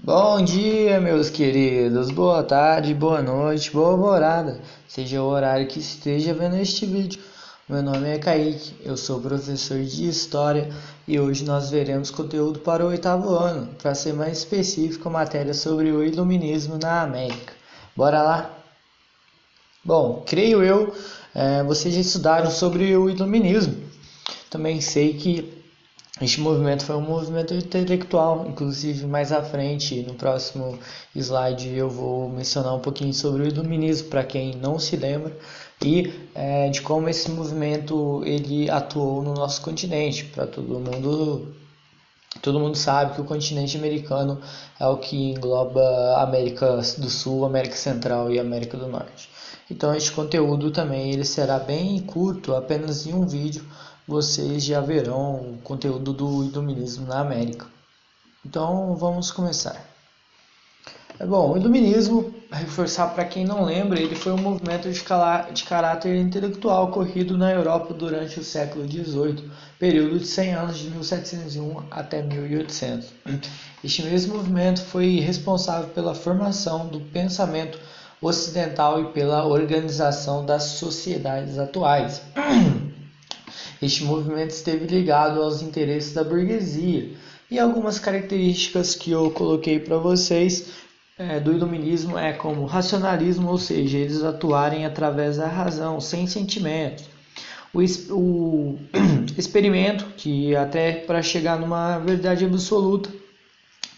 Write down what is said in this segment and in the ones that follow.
Bom dia, meus queridos. Boa tarde, boa noite, boa alvorada. Seja o horário que esteja vendo este vídeo. Meu nome é Kaique, eu sou professor de História e hoje nós veremos conteúdo para o oitavo ano, para ser mais específico, matéria sobre o Iluminismo na América. Bora lá? Bom, creio eu, vocês já estudaram sobre o Iluminismo. Também sei que este movimento foi um movimento intelectual, inclusive mais à frente, no próximo slide, eu vou mencionar um pouquinho sobre o iluminismo, para quem não se lembra, e de como esse movimento ele atuou no nosso continente. Para todo mundo sabe que o continente americano é o que engloba a América do Sul, América Central e América do Norte. Então este conteúdo também ele será bem curto, apenas em um vídeo vocês já verão o conteúdo do iluminismo na América. Então vamos começar. Bom, o iluminismo, reforçar para quem não lembra, ele foi um movimento de caráter intelectual ocorrido na Europa durante o século XVIII, período de 100 anos de 1701 até 1800. Este mesmo movimento foi responsável pela formação do pensamento ocidental e pela organização das sociedades atuais. Este movimento esteve ligado aos interesses da burguesia e algumas características que eu coloquei para vocês do iluminismo é como racionalismo, ou seja, eles atuarem através da razão, sem sentimentos. O experimento, que até para chegar numa verdade absoluta,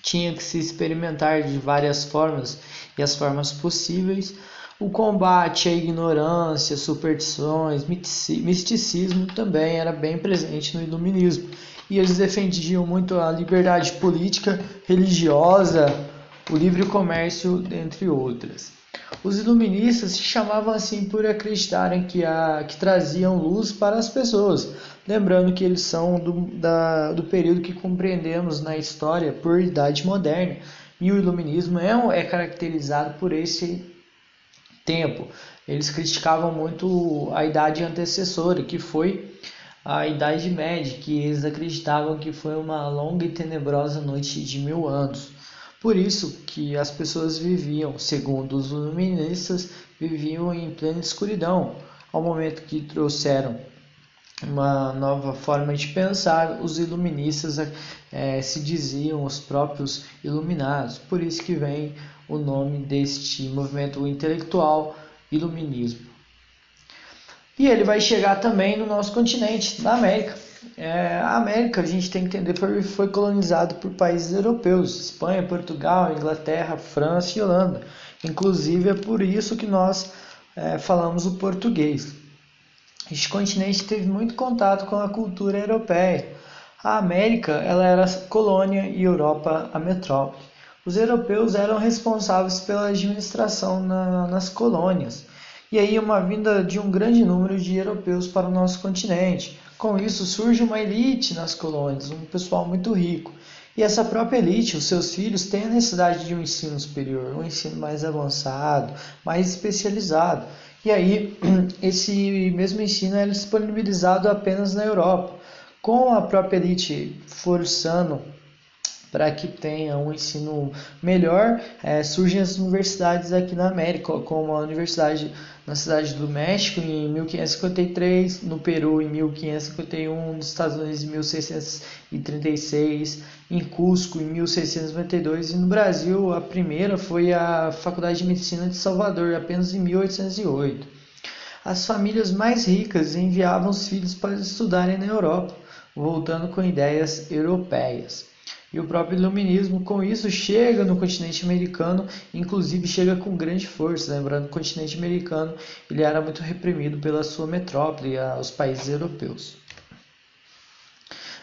tinha que se experimentar de várias formas e as formas possíveis. O combate à ignorância, superstições, misticismo também era bem presente no iluminismo. E eles defendiam muito a liberdade política, religiosa, o livre comércio, entre outras. Os iluministas se chamavam assim por acreditarem que traziam luz para as pessoas, lembrando que eles são do período que compreendemos na história por Idade Moderna, e o iluminismo é caracterizado por esse tempo. Eles criticavam muito a idade antecessora, que foi a Idade Média, que eles acreditavam que foi uma longa e tenebrosa noite de 1000 anos. Por isso que as pessoas viviam, segundo os iluministas, viviam em plena escuridão. Ao momento que trouxeram uma nova forma de pensar, os iluministas se diziam os próprios iluminados. Por isso que vem o nome deste movimento intelectual, iluminismo. E ele vai chegar também no nosso continente, na América. A América, a gente tem que entender, foi colonizado por países europeus, Espanha, Portugal, Inglaterra, França e Holanda. Inclusive é por isso que nós falamos o português. Este continente teve muito contato com a cultura europeia. A América ela era colônia e a Europa a metrópole. Os europeus eram responsáveis pela administração nas colônias. E aí uma vinda de um grande número de europeus para o nosso continente. Com isso surge uma elite nas colônias, um pessoal muito rico. E essa própria elite, os seus filhos, têm a necessidade de um ensino superior, um ensino mais avançado, mais especializado. E aí esse mesmo ensino é disponibilizado apenas na Europa. Com a própria elite forçando para que tenha um ensino melhor, surgem as universidades aqui na América, como a Universidade na Cidade do México em 1553, no Peru em 1551, nos Estados Unidos em 1636, em Cusco em 1692 e no Brasil a primeira foi a Faculdade de Medicina de Salvador, apenas em 1808. As famílias mais ricas enviavam os filhos para estudarem na Europa, voltando com ideias europeias. E o próprio iluminismo, com isso, chega no continente americano, inclusive chega com grande força. Lembrando que o continente americano ele era muito reprimido pela sua metrópole, os países europeus.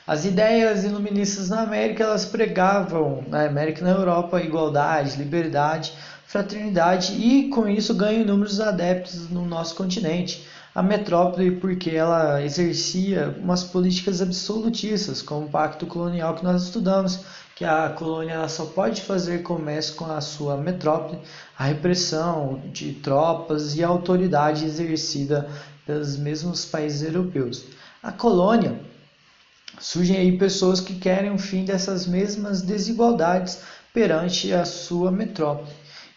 As ideias iluministas na América, elas pregavam na América e na Europa igualdade, liberdade, fraternidade e com isso ganham inúmeros adeptos no nosso continente. A metrópole porque ela exercia umas políticas absolutistas, como o pacto colonial que nós estudamos, que a colônia ela só pode fazer comércio com a sua metrópole, a repressão de tropas e a autoridade exercida pelos mesmos países europeus. A colônia surgem aí pessoas que querem o fim dessas mesmas desigualdades perante a sua metrópole.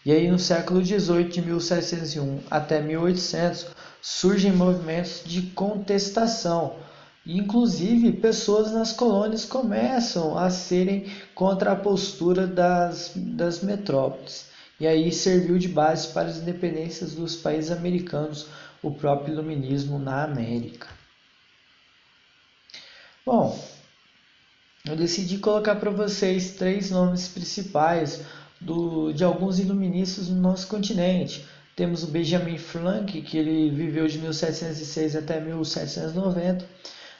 E aí no século XVIII, de 1701 até 1800, surgem movimentos de contestação. Inclusive, pessoas nas colônias começam a serem contra a postura das metrópoles. E aí serviu de base para as independências dos países americanos, o próprio iluminismo na América. Bom, eu decidi colocar para vocês 3 nomes principais de alguns iluministas no nosso continente. Temos o Benjamin Franklin, que ele viveu de 1706 até 1790.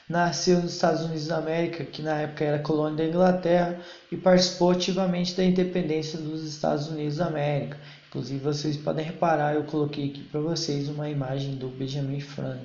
Nasceu nos Estados Unidos da América, que na época era colônia da Inglaterra, e participou ativamente da independência dos Estados Unidos da América. Inclusive, vocês podem reparar, eu coloquei aqui para vocês uma imagem do Benjamin Franklin.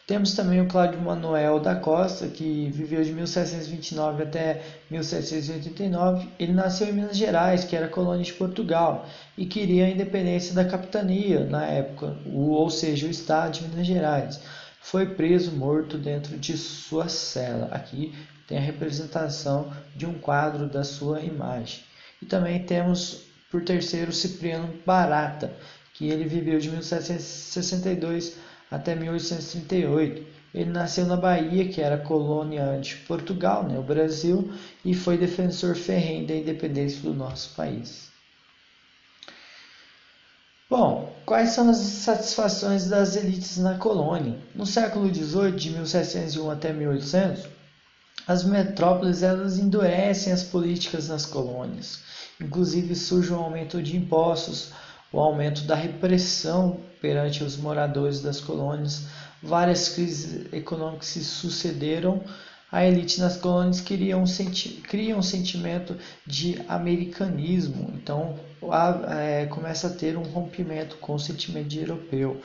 Temos também o Cláudio Manuel da Costa, que viveu de 1729 até 1789. Ele nasceu em Minas Gerais, que era colônia de Portugal, e queria a independência da capitania na época, ou seja, o estado de Minas Gerais. Foi preso, morto dentro de sua cela. Aqui tem a representação de um quadro da sua imagem. E também temos, por terceiro, Cipriano Barata, que ele viveu de 1762 até 1838. Ele nasceu na Bahia, que era colônia de Portugal, o Brasil, e foi defensor ferrenho da independência do nosso país. Bom, quais são as satisfações das elites na colônia? No século XVIII, de 1701 até 1800, as metrópoles elas endurecem as políticas nas colônias. Inclusive surge um aumento de impostos, o aumento da repressão perante os moradores das colônias, várias crises econômicas se sucederam. A elite nas colônias cria um sentimento de americanismo, então começa a ter um rompimento com o sentimento de europeu.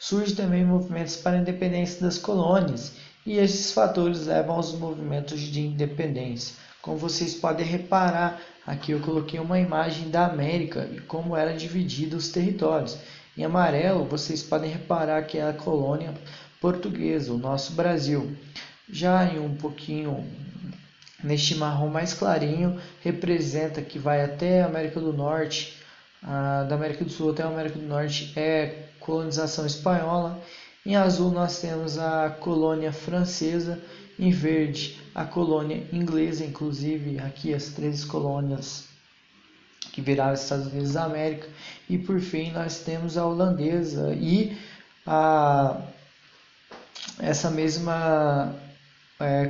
Surgem também movimentos para a independência das colônias, e esses fatores levam aos movimentos de independência. Como vocês podem reparar, aqui eu coloquei uma imagem da América e como era dividido os territórios. Em amarelo, vocês podem reparar que é a colônia portuguesa, o nosso Brasil. Já em um pouquinho, neste marrom mais clarinho, representa que vai até a América do Norte, da América do Sul até a América do Norte é colonização espanhola. Em azul nós temos a colônia francesa, em verde a colônia inglesa, inclusive aqui as 13 colônias que viraram Estados Unidos da América. E por fim nós temos a holandesa e essa mesma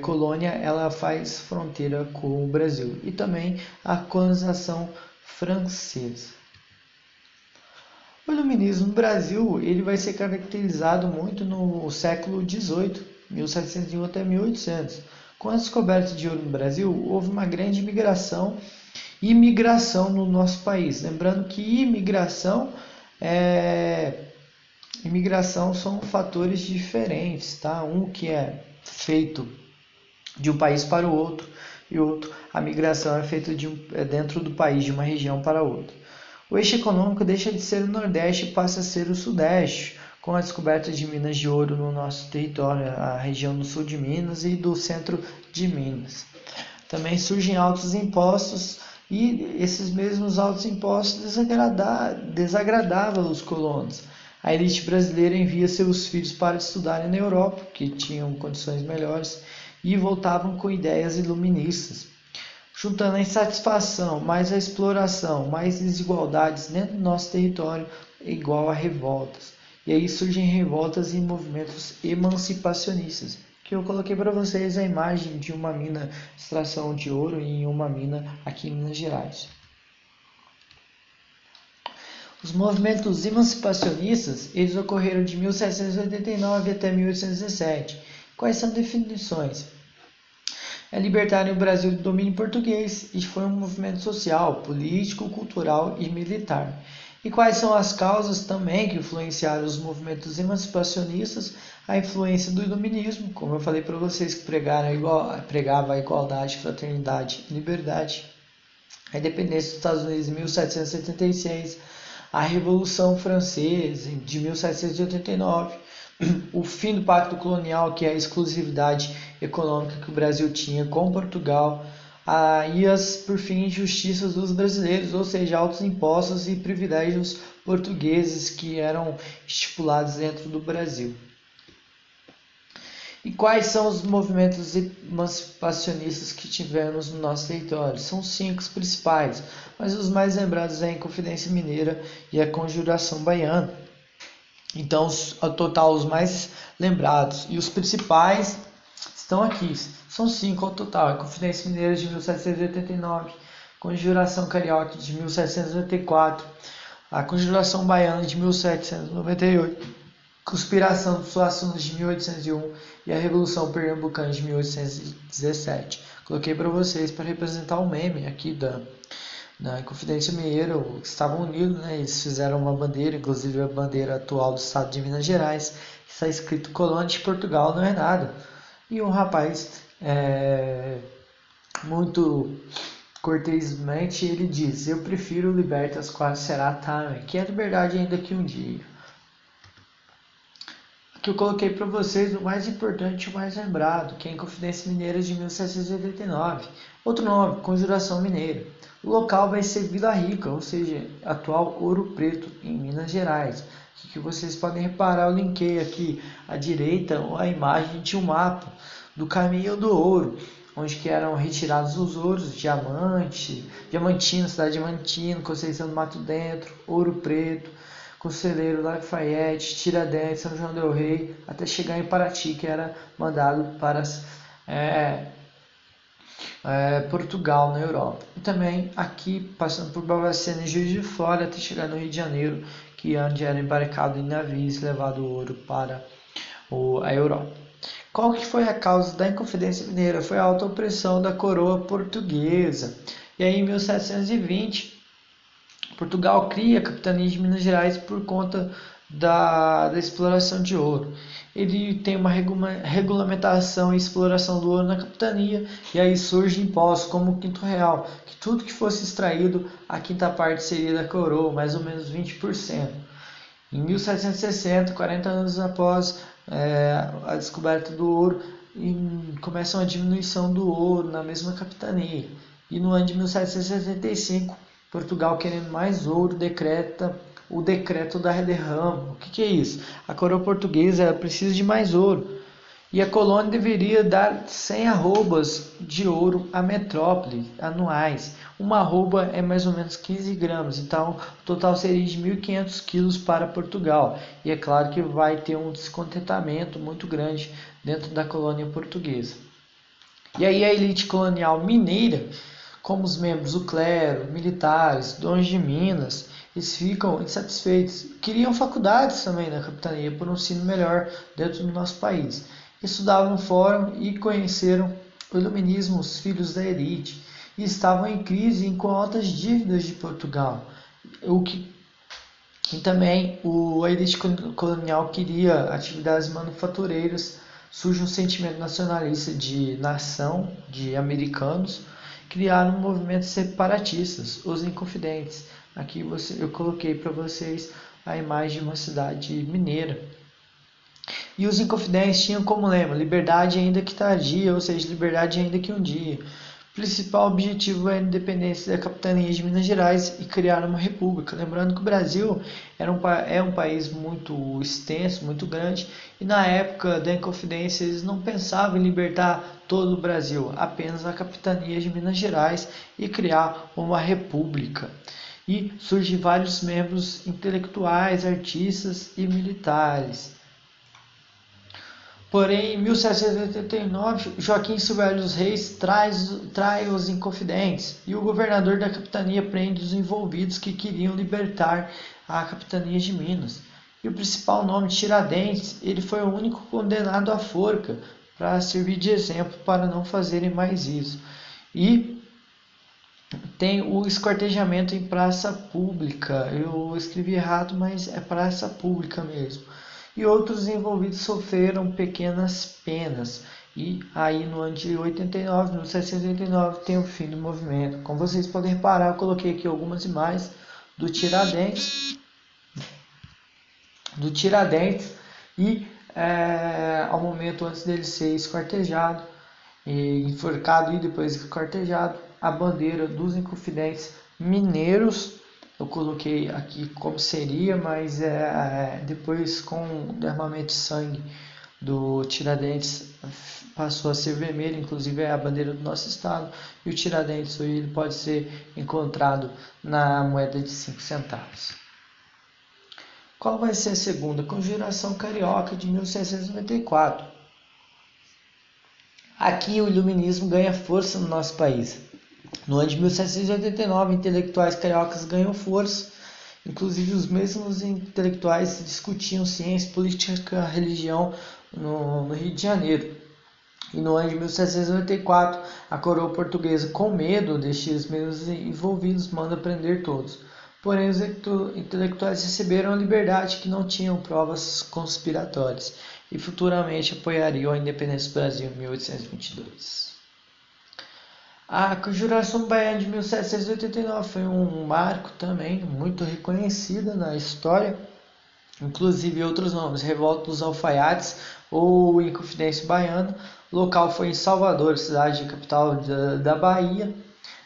colônia ela faz fronteira com o Brasil, e também a colonização francesa. O iluminismo no Brasil ele vai ser caracterizado muito no século XVIII, 1701 até 1800. Com a descoberta de ouro no Brasil, houve uma grande imigração no nosso país. Lembrando que imigração são fatores diferentes, tá? Um que é feito de um país para o outro, e outro, a migração é feita dentro do país, de uma região para outra. O eixo econômico deixa de ser o Nordeste e passa a ser o Sudeste, com a descoberta de minas de ouro no nosso território, a região do sul de Minas e do centro de Minas. Também surgem altos impostos, e esses mesmos altos impostos desagradavam os colonos. A elite brasileira envia seus filhos para estudarem na Europa, que tinham condições melhores, e voltavam com ideias iluministas. Juntando a insatisfação, mais a exploração, mais desigualdades dentro do nosso território, igual a revoltas. E aí surgem revoltas e movimentos emancipacionistas, que eu coloquei para vocês a imagem de uma mina de extração de ouro em uma mina aqui em Minas Gerais. Os movimentos emancipacionistas eles ocorreram de 1789 até 1817. Quais são as definições? Libertaram o Brasil do domínio português, e foi um movimento social, político, cultural e militar. E quais são as causas também que influenciaram os movimentos emancipacionistas? A influência do iluminismo, como eu falei para vocês, que pregava a igualdade, fraternidade e liberdade. A independência dos Estados Unidos em 1776, a Revolução Francesa de 1789, o fim do Pacto Colonial, que é a exclusividade econômica que o Brasil tinha com Portugal, e as, por fim, injustiças dos brasileiros, ou seja, altos impostos e privilégios portugueses que eram estipulados dentro do Brasil. E quais são os movimentos emancipacionistas que tivemos no nosso território? São 5 os principais, mas os mais lembrados é a Inconfidência Mineira e a Conjuração Baiana. Então, ao total, os mais lembrados e os principais estão aqui. São 5 ao total. A Inconfidência Mineira de 1789, Conjuração Carioca de 1794, a Conjuração Baiana de 1798, Conspiração dos Suaçunas de 1801 e a Revolução Pernambucana de 1817. Coloquei para vocês para representar o meme aqui da Inconfidência Mineira, que estavam unidos, né? Eles fizeram uma bandeira, inclusive a bandeira atual do estado de Minas Gerais, que está escrito Colônia de Portugal não é nada. E um rapaz, muito cortesmente, ele diz: eu prefiro libertas quase será time, que é liberdade ainda que um dia. Aqui eu coloquei para vocês o mais importante e o mais lembrado, que é a Inconfidência Mineira de 1789. Outro nome, Conjuração Mineira. O local vai ser Vila Rica, ou seja, atual Ouro Preto, em Minas Gerais. Que vocês podem reparar, eu linkei aqui à direita a imagem de um mapa do caminho do ouro, onde que eram retirados os ouros, Diamantino, cidade de Diamantino, Conceição do Mato Dentro, Ouro Preto, Conselheiro, Lafayette, Tiradentes, São João del Rei, até chegar em Paraty, que era mandado para Portugal, na Europa. E também aqui, passando por Barbacena e Juiz de Fora, até chegar no Rio de Janeiro, que onde era embarcado em navios e levado o ouro para a Europa. Qual que foi a causa da Inconfidência Mineira? Foi a alta opressão da coroa portuguesa. E aí, em 1720, Portugal cria a capitania de Minas Gerais por conta da exploração de ouro. Ele tem uma regulamentação e exploração do ouro na capitania, e aí surge impostos como o quinto real, que tudo que fosse extraído, a quinta parte seria da coroa, mais ou menos 20%. Em 1760, 40 anos após a descoberta do ouro, começa uma diminuição do ouro na mesma capitania. E no ano de 1765, Portugal, querendo mais ouro, decreta o decreto da derrama. O que é isso? A coroa portuguesa precisa de mais ouro. E a colônia deveria dar 100 arrobas de ouro à metrópole anuais. Uma arroba é mais ou menos 15 gramas, então o total seria de 1.500 quilos para Portugal. E é claro que vai ter um descontentamento muito grande dentro da colônia portuguesa. E aí a elite colonial mineira, como os membros do clero, militares, donos de minas, eles ficam insatisfeitos. Queriam faculdades também na capitania por um ensino melhor dentro do nosso país. Estudavam fora e conheceram o iluminismo, os filhos da elite, e estavam em crise com altas dívidas de Portugal. E também a elite colonial queria atividades manufatureiras. Surge um sentimento nacionalista de nação, de americanos, criaram um movimento separatistas, os Inconfidentes. Aqui eu coloquei para vocês a imagem de uma cidade mineira. E os Inconfidentes tinham como lema: liberdade ainda que tardia, ou seja, liberdade ainda que um dia. O principal objetivo é a independência da capitania de Minas Gerais e criar uma república. Lembrando que o Brasil é um país muito extenso, muito grande, e na época da Inconfidência eles não pensavam em libertar todo o Brasil, apenas a capitania de Minas Gerais, e criar uma república. E surgem vários membros intelectuais, artistas e militares. Porém, em 1789, Joaquim Silvério dos Reis trai os Inconfidentes, e o governador da capitania prende os envolvidos que queriam libertar a capitania de Minas. E o principal nome, Tiradentes, ele foi o único condenado à forca, para servir de exemplo para não fazerem mais isso. E tem o esquartejamento em praça pública. Eu escrevi errado, mas é praça pública mesmo. E outros envolvidos sofreram pequenas penas. E aí no ano de 1789, tem o fim do movimento. Como vocês podem reparar, eu coloquei aqui algumas imagens do Tiradentes. E ao momento antes dele ser esquartejado. enforcado e depois esquartejado, a bandeira dos Inconfidentes Mineiros. Eu coloquei aqui como seria, mas depois com o derramamento de sangue do Tiradentes passou a ser vermelho, inclusive é a bandeira do nosso estado, e o Tiradentes hoje ele pode ser encontrado na moeda de 5 centavos. Qual vai ser a segunda? Conjuração Carioca de 1794. Aqui o iluminismo ganha força no nosso país. No ano de 1789, intelectuais cariocas ganham força. Inclusive, os mesmos intelectuais discutiam ciência, política, religião no Rio de Janeiro. E no ano de 1794, a coroa portuguesa, com medo destes mesmos envolvidos, manda prender todos. Porém, os intelectuais receberam a liberdade que não tinham provas conspiratórias e futuramente apoiariam a independência do Brasil em 1822. A Conjuração Baiana de 1789 foi um marco também muito reconhecida na história, inclusive outros nomes, Revolta dos Alfaiates ou Inconfidência Baiana. O local foi em Salvador, cidade capital da Bahia.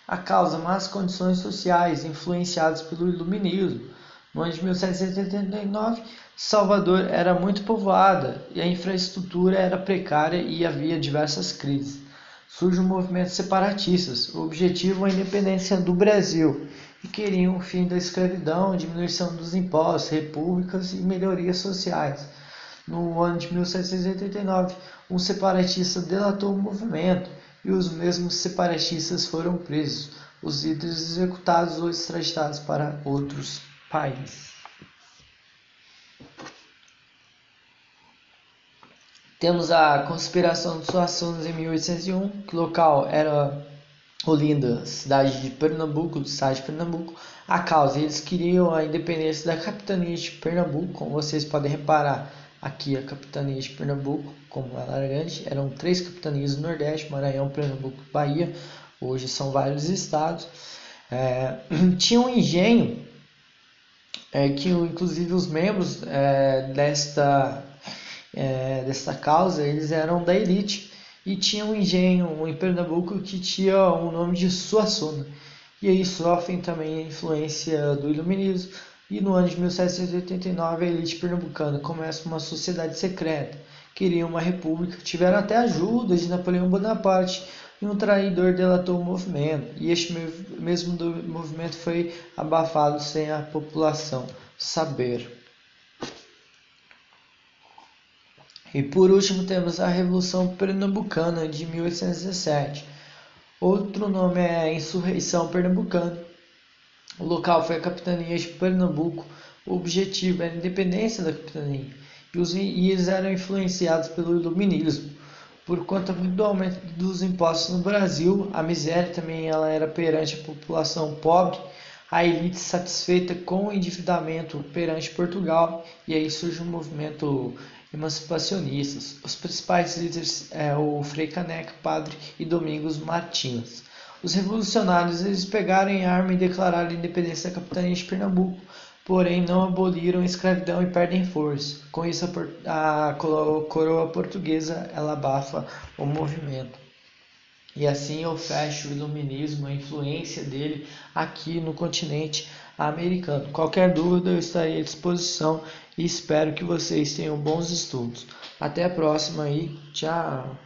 A causa, más condições sociais influenciadas pelo iluminismo. No ano de 1789, Salvador era muito povoada e a infraestrutura era precária e havia diversas crises. Surge um movimento separatista. O objetivo é a independência do Brasil e queriam o fim da escravidão, diminuição dos impostos, repúblicas e melhorias sociais. No ano de 1789, um separatista delatou o movimento e os mesmos separatistas foram presos, os líderes executados ou extraditados para outros países. Temos a conspiração dos Suassunas em 1801, que o local era Olinda, cidade de Pernambuco, do estado de Pernambuco. A causa, eles queriam a independência da capitania de Pernambuco, como vocês podem reparar. Aqui a capitania de Pernambuco, como ela era grande, eram 3 capitanias do Nordeste, Maranhão, Pernambuco e Bahia. Hoje são vários estados. Tinha um engenho, que inclusive os membros desta causa, eles eram da elite. E tinha um engenho em Pernambuco que tinha o nome de Suassuna. E aí sofrem também a influência do iluminismo. E no ano de 1789 a elite pernambucana começa uma sociedade secreta. Queriam uma república, tiveram até ajuda de Napoleão Bonaparte e um traidor delatou o movimento. E este mesmo movimento foi abafado sem a população saber. E por último temos a Revolução Pernambucana de 1817. Outro nome é a Insurreição Pernambucana. O local foi a capitania de Pernambuco. O objetivo era a independência da capitania. E eles eram influenciados pelo iluminismo. Por conta do aumento dos impostos no Brasil, a miséria também ela era perante a população pobre, a elite satisfeita com o endividamento perante Portugal, e aí surge um movimento emancipacionista. Os principais líderes o Frei Caneca, Padre e Domingos Martins. Os revolucionários eles pegaram em arma e declararam a independência da capitania de Pernambuco, porém não aboliram a escravidão e perdem força. Com isso a coroa portuguesa ela abafa o movimento. E assim eu fecho o iluminismo, a influência dele aqui no continente americano. Qualquer dúvida eu estarei à disposição e espero que vocês tenham bons estudos. Até a próxima e tchau!